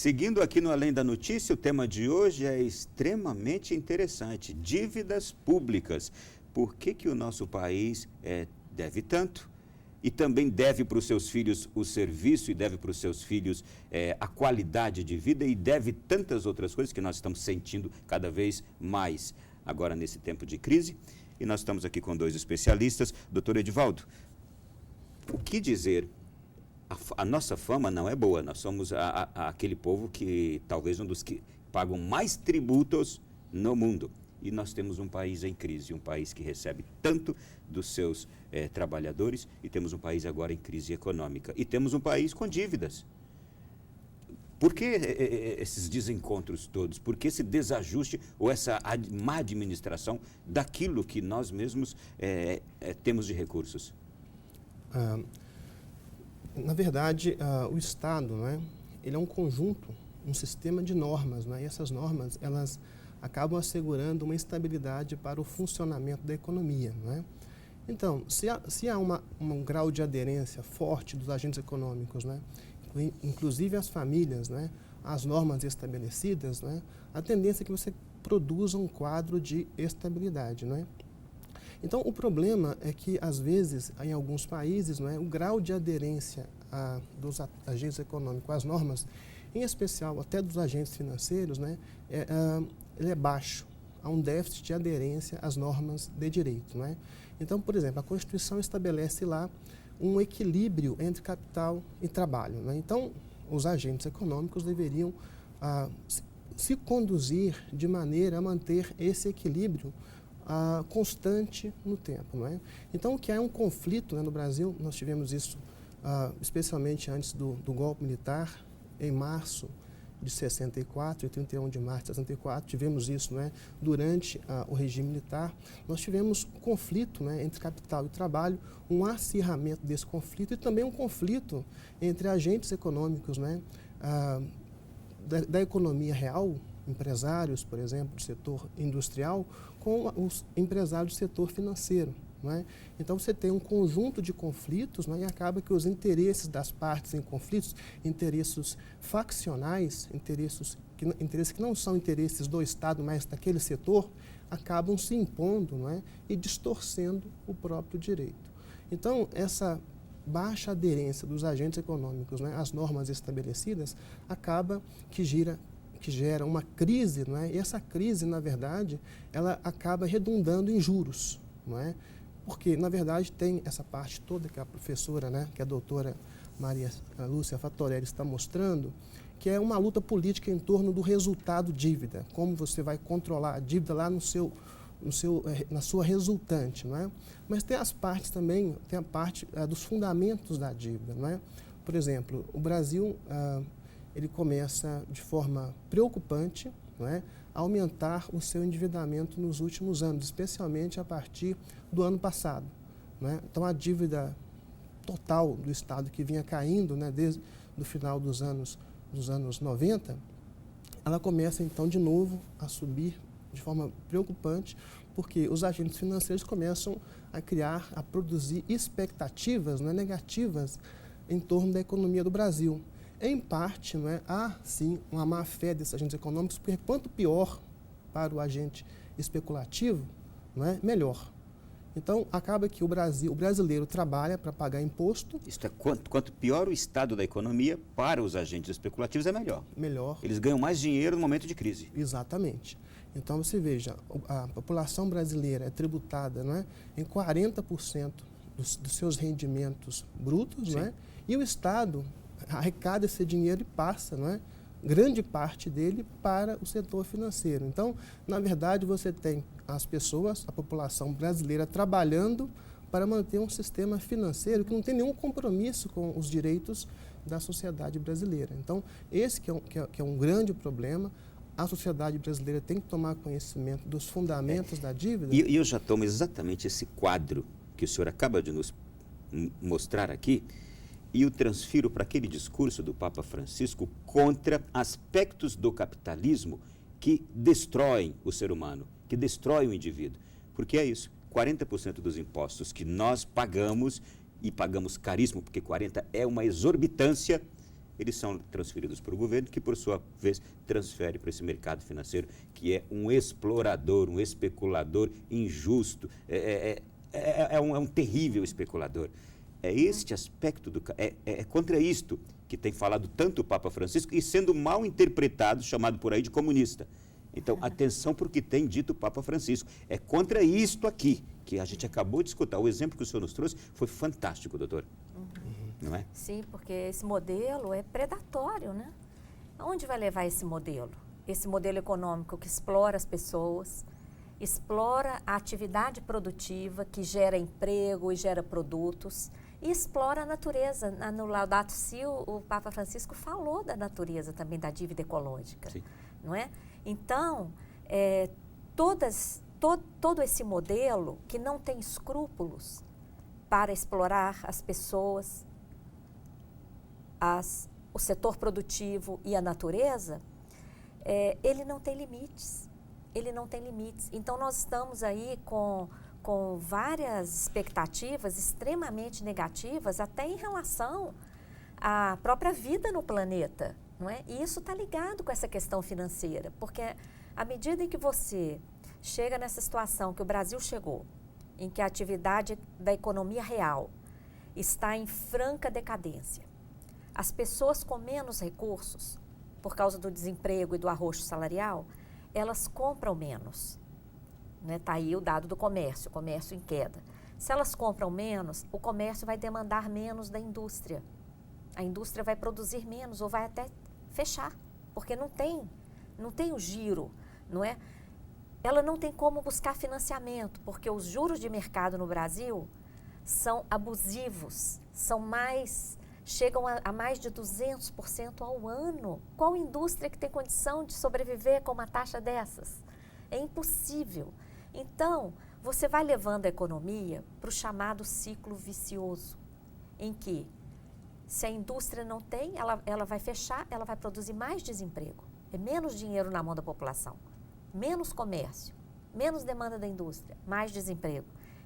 Seguindo aqui no Além da Notícia, o tema de hoje é extremamente interessante. Dívidas públicas. Por que o nosso país deve tanto? E também deve para os seus filhos o serviço e deve para os seus filhos a qualidade de vida e deve tantas outras coisas que nós estamos sentindo cada vez mais agora nesse tempo de crise. E nós estamos aqui com dois especialistas. Doutor Edivaldo, o que dizer? A nossa fama não é boa, nós somos aquele povo que talvez um dos que pagam mais tributos no mundo. E nós temos um país em crise, um país que recebe tanto dos seus trabalhadores e temos um país agora em crise econômica. E temos um país com dívidas. Por que esses desencontros todos? Por que esse desajuste ou essa má administração daquilo que nós mesmos temos de recursos? Na verdade, o Estado, ele é um conjunto, um sistema de normas, e essas normas, elas acabam assegurando uma estabilidade para o funcionamento da economia. Então, se há um grau de aderência forte dos agentes econômicos, inclusive as famílias, as normas estabelecidas, a tendência é que você produza um quadro de estabilidade. Então, o problema é que, às vezes, em alguns países, o grau de aderência dos agentes econômicos às normas, em especial até dos agentes financeiros, ele é baixo. Há um déficit de aderência às normas de direito. Então, por exemplo, a Constituição estabelece lá um equilíbrio entre capital e trabalho. Então, os agentes econômicos deveriam se conduzir de maneira a manter esse equilíbrio constante no tempo. Então, o que é um conflito no Brasil, nós tivemos isso especialmente antes do golpe militar, em março de 64 e 31 de março de 64, tivemos isso durante o regime militar. Nós tivemos um conflito entre capital e trabalho, um acirramento desse conflito e também um conflito entre agentes econômicos da economia real, empresários, por exemplo, do setor industrial, com os empresários do setor financeiro. Então, você tem um conjunto de conflitos e acaba que os interesses das partes em conflitos, interesses faccionais, interesses que não são interesses do Estado, mas daquele setor, acabam se impondo e distorcendo o próprio direito. Então, essa baixa aderência dos agentes econômicos às normas estabelecidas acaba que gera uma crise, e essa crise, na verdade, ela acaba redundando em juros, porque, na verdade, tem essa parte toda que a professora, que a doutora Maria Lúcia Fattorelli está mostrando, que é uma luta política em torno do resultado dívida, como você vai controlar a dívida lá na sua resultante. Mas tem as partes também, tem a parte dos fundamentos da dívida. Por exemplo, o Brasil ele começa de forma preocupante a aumentar o seu endividamento nos últimos anos, especialmente a partir do ano passado. Então, a dívida total do Estado, que vinha caindo desde o final dos anos 90, ela começa, então, de novo a subir de forma preocupante, porque os agentes financeiros começam a produzir expectativas negativas em torno da economia do Brasil. Em parte, há sim uma má-fé desses agentes econômicos, porque quanto pior para o agente especulativo, melhor. Então, acaba que o brasileiro trabalha para pagar imposto. Isto é, quanto pior o estado da economia, para os agentes especulativos é melhor. Melhor. Eles ganham mais dinheiro no momento de crise. Exatamente. Então, você veja, a população brasileira é tributada em 40% dos seus rendimentos brutos, e o Estado arrecada esse dinheiro e passa, grande parte dele para o setor financeiro. Então, na verdade, você tem as pessoas, a população brasileira trabalhando para manter um sistema financeiro que não tem nenhum compromisso com os direitos da sociedade brasileira. Então, esse que é um grande problema. A sociedade brasileira tem que tomar conhecimento dos fundamentos da dívida. E eu já tomo exatamente esse quadro que o senhor acaba de nos mostrar aqui, e o transfiro para aquele discurso do Papa Francisco contra aspectos do capitalismo que destroem o ser humano, que destroem o indivíduo. Porque é isso, 40% dos impostos que nós pagamos, e pagamos caríssimo, porque 40% é uma exorbitância, eles são transferidos para o governo, que por sua vez transfere para esse mercado financeiro, que é um explorador, um especulador injusto, é um terrível especulador. É este aspecto, é contra isto que tem falado tanto o Papa Francisco e sendo mal interpretado, chamado por aí de comunista. Então, atenção para o que tem dito o Papa Francisco. É contra isto aqui, que a gente acabou de escutar. O exemplo que o senhor nos trouxe foi fantástico, doutor. Não é? Sim, porque esse modelo é predatório, né? Aonde vai levar esse modelo? Esse modelo econômico que explora as pessoas, explora a atividade produtiva que gera emprego e gera produtos e explora a natureza. No Laudato Si, o Papa Francisco falou da natureza também, da dívida ecológica, Sim. não é? Então, todo esse modelo que não tem escrúpulos para explorar as pessoas, o setor produtivo e a natureza, ele não tem limites. Ele não tem limites. Então, nós estamos aí com várias expectativas extremamente negativas, até em relação à própria vida no planeta, não é? E isso está ligado com essa questão financeira, porque à medida em que você chega nessa situação que o Brasil chegou, em que a atividade da economia real está em franca decadência, as pessoas com menos recursos, por causa do desemprego e do arroxo salarial, elas compram menos. Está aí o dado do comércio, o comércio em queda. Se elas compram menos, o comércio vai demandar menos da indústria. A indústria vai produzir menos ou vai até fechar, porque não tem o giro, não é? Ela não tem como buscar financiamento, porque os juros de mercado no Brasil são abusivos, chegam a mais de 200% ao ano. Qual indústria que tem condição de sobreviver com uma taxa dessas? É impossível. Então, você vai levando a economia para o chamado ciclo vicioso, em que, se a indústria não tem, ela vai fechar, ela vai produzir mais desemprego. É menos dinheiro na mão da população, menos comércio, menos demanda da indústria, mais desemprego.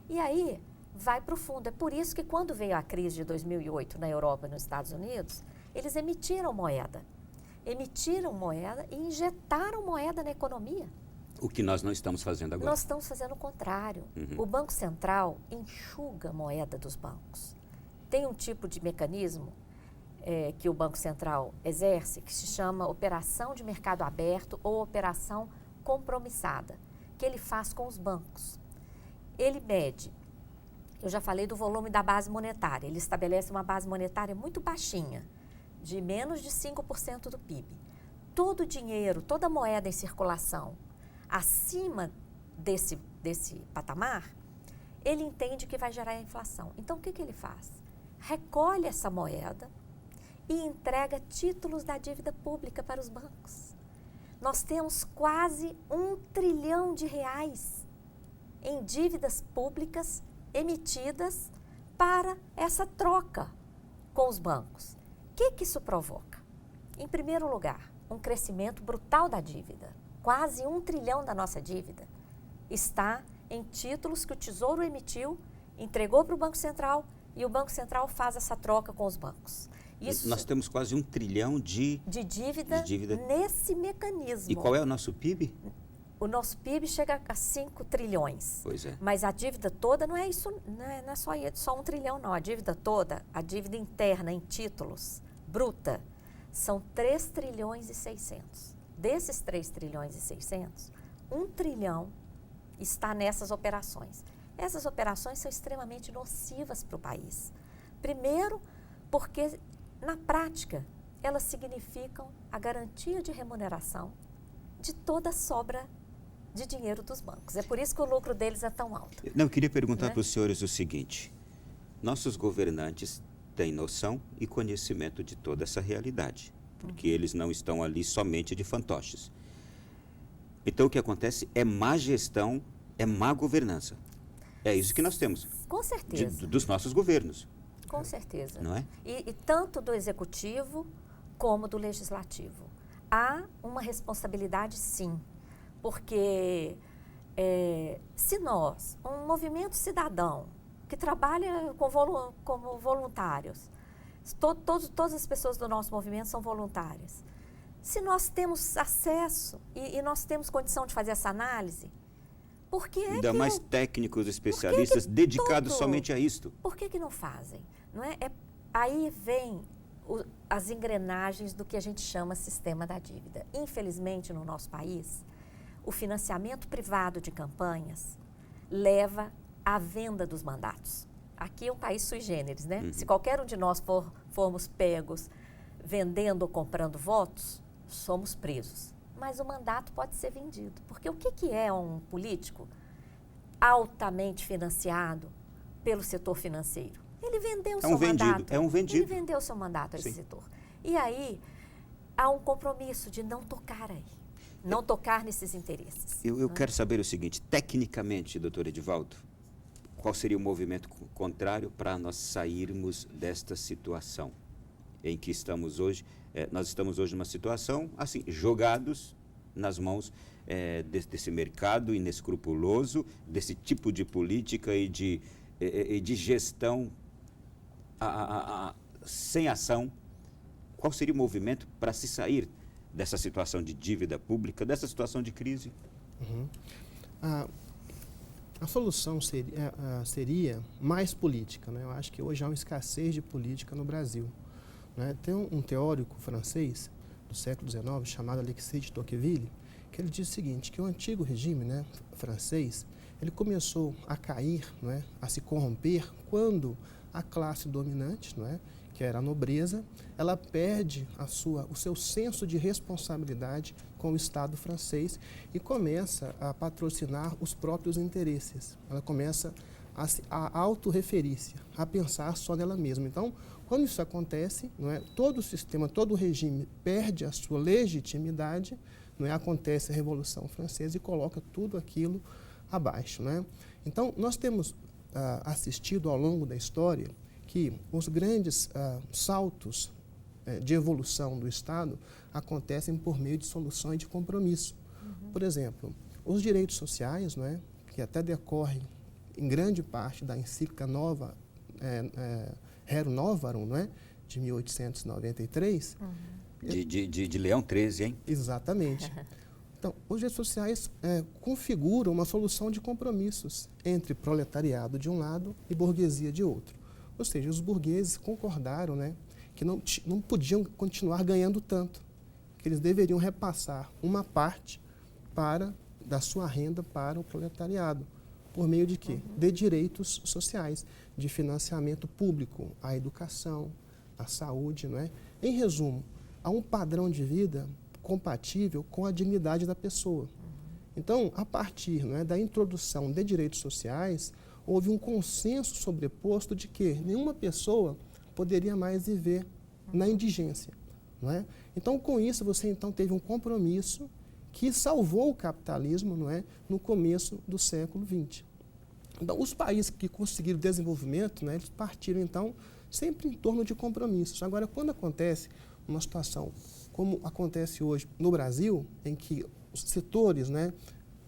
E aí, vai para o fundo. É por isso que quando veio a crise de 2008 na Europa e nos Estados Unidos, eles emitiram moeda e injetaram moeda na economia. O que nós não estamos fazendo agora. Nós estamos fazendo o contrário. O Banco Central enxuga a moeda dos bancos. Tem um tipo de mecanismo que o Banco Central exerce, que se chama operação de mercado aberto ou operação compromissada, que ele faz com os bancos. Ele mede, eu já falei do volume da base monetária, ele estabelece uma base monetária muito baixinha, de menos de 5% do PIB. Todo o dinheiro, toda a moeda em circulação acima desse patamar, ele entende que vai gerar inflação. Então, o que ele faz? Recolhe essa moeda e entrega títulos da dívida pública para os bancos. Nós temos quase R$ 1 trilhão em dívidas públicas emitidas para essa troca com os bancos. O que isso provoca? Em primeiro lugar, um crescimento brutal da dívida. Quase 1 trilhão da nossa dívida está em títulos que o Tesouro emitiu, entregou para o Banco Central e o Banco Central faz essa troca com os bancos. Isso, nós temos quase 1 trilhão de dívida nesse mecanismo. E qual é o nosso PIB? O nosso PIB chega a 5 trilhões. Pois é. Mas a dívida toda não é isso, não é só 1 trilhão, não. A dívida toda, a dívida interna em títulos, bruta, são 3 trilhões e 600. Desses 3 trilhões e 600, 1 trilhão está nessas operações. Essas operações são extremamente nocivas para o país. Primeiro, porque, na prática, elas significam a garantia de remuneração de toda a sobra de dinheiro dos bancos. É por isso que o lucro deles é tão alto. Não, eu queria perguntar para os senhores o seguinte. Nossos governantes têm noção e conhecimento de toda essa realidade, porque eles não estão ali somente de fantoches. Então, o que acontece é má gestão, é má governança. É isso que nós temos. Com certeza. Dos nossos governos. Com certeza. Não é? E tanto do executivo como do legislativo. Há uma responsabilidade, sim, porque se nós, um movimento cidadão que trabalha como voluntários, Todas as pessoas do nosso movimento são voluntárias. Se nós temos acesso e nós temos condição de fazer essa análise, por que ainda mais técnicos especialistas dedicados somente a isto? Por que não fazem? Não é? Aí vem as engrenagens do que a gente chama sistema da dívida. Infelizmente, no nosso país, o financiamento privado de campanhas leva à venda dos mandatos. Aqui é um país sui generis, né? Se qualquer um de nós formos pegos vendendo ou comprando votos, somos presos. Mas o mandato pode ser vendido. Porque o que é um político altamente financiado pelo setor financeiro? Ele vendeu seu mandato. É um vendido. Ele vendeu seu mandato a esse setor. E aí, há um compromisso de não tocar aí. Não tocar nesses interesses. Eu quero saber o seguinte, tecnicamente, doutor Edivaldo, qual seria o movimento contrário para nós sairmos desta situação em que estamos hoje? Nós estamos hoje numa situação, assim, jogados nas mãos desse mercado inescrupuloso, desse tipo de política e de gestão sem ação. Qual seria o movimento para se sair dessa situação de dívida pública, dessa situação de crise? A solução seria mais política, né? Eu acho que hoje há uma escassez de política no Brasil, né? Tem um teórico francês do século XIX chamado Alexis de Tocqueville, que ele diz o seguinte, que o antigo regime, né, francês, ele começou a cair, não é, a se corromper quando a classe dominante, não é, que era a nobreza, ela perde o seu senso de responsabilidade com o Estado francês e começa a patrocinar os próprios interesses. Ela começa a autorreferir-se, a pensar só nela mesma. Então, quando isso acontece, não é, todo o sistema, todo o regime perde a sua legitimidade, não é, acontece a Revolução Francesa e coloca tudo aquilo abaixo, né? Então, nós temos assistido ao longo da história que os grandes saltos de evolução do Estado acontecem por meio de soluções de compromisso. Por exemplo, os direitos sociais, não é, que até decorrem em grande parte da encíclica Rerum Novarum, não é, de 1893. De Leão XIII, hein? Exatamente. Então, os direitos sociais configuram uma solução de compromissos entre proletariado de um lado e burguesia de outro. Ou seja, os burgueses concordaram, né, que não podiam continuar ganhando tanto, que eles deveriam repassar uma parte da sua renda para o proletariado. Por meio de quê? De direitos sociais, de financiamento público, à educação, à saúde, não é? Em resumo, há um padrão de vida compatível com a dignidade da pessoa. Então, a partir, não é, da introdução de direitos sociais, houve um consenso sobreposto de que nenhuma pessoa poderia mais viver na indigência, não é? Então, com isso, você então teve um compromisso que salvou o capitalismo, não é, no começo do século XX. Então, os países que conseguiram desenvolvimento, né, eles partiram, então, sempre em torno de compromissos. Agora, quando acontece uma situação como acontece hoje no Brasil, em que os setores, né,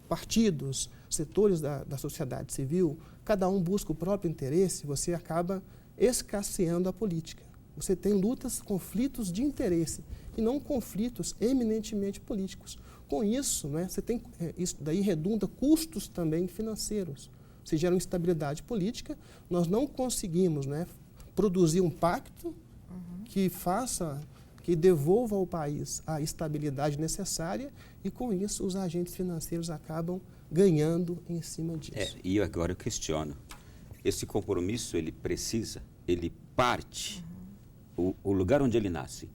partidos, setores da sociedade civil, cada um busca o próprio interesse, você acaba escasseando a política. Você tem lutas, conflitos de interesse e não conflitos eminentemente políticos. Com isso, né, você tem, isso daí redunda custos também financeiros. Você gera uma instabilidade política, nós não conseguimos, né, produzir um pacto que devolva ao país a estabilidade necessária e, com isso, os agentes financeiros acabam ganhando em cima disso. E agora eu questiono. Esse compromisso, ele parte, o lugar onde ele nasce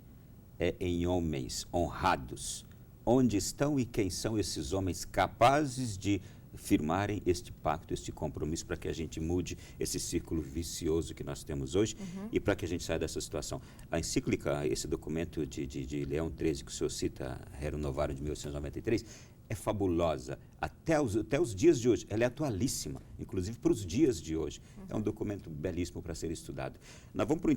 é em homens honrados. Onde estão e quem são esses homens capazes de firmarem este pacto, este compromisso para que a gente mude esse círculo vicioso que nós temos hoje e para que a gente saia dessa situação. A encíclica, esse documento de Leão XIII que o senhor cita, Rerum Novarum de 1893, é fabulosa até os dias de hoje. Ela é atualíssima, inclusive para os dias de hoje. É um documento belíssimo para ser estudado. Nós vamos para o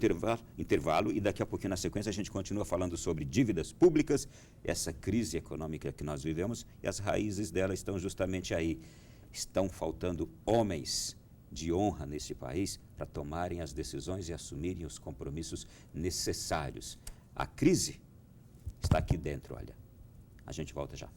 intervalo e daqui a pouquinho, na sequência, a gente continua falando sobre dívidas públicas, essa crise econômica que nós vivemos, e as raízes dela estão justamente aí. Estão faltando homens de honra nesse país para tomarem as decisões e assumirem os compromissos necessários. A crise está aqui dentro, olha. A gente volta já.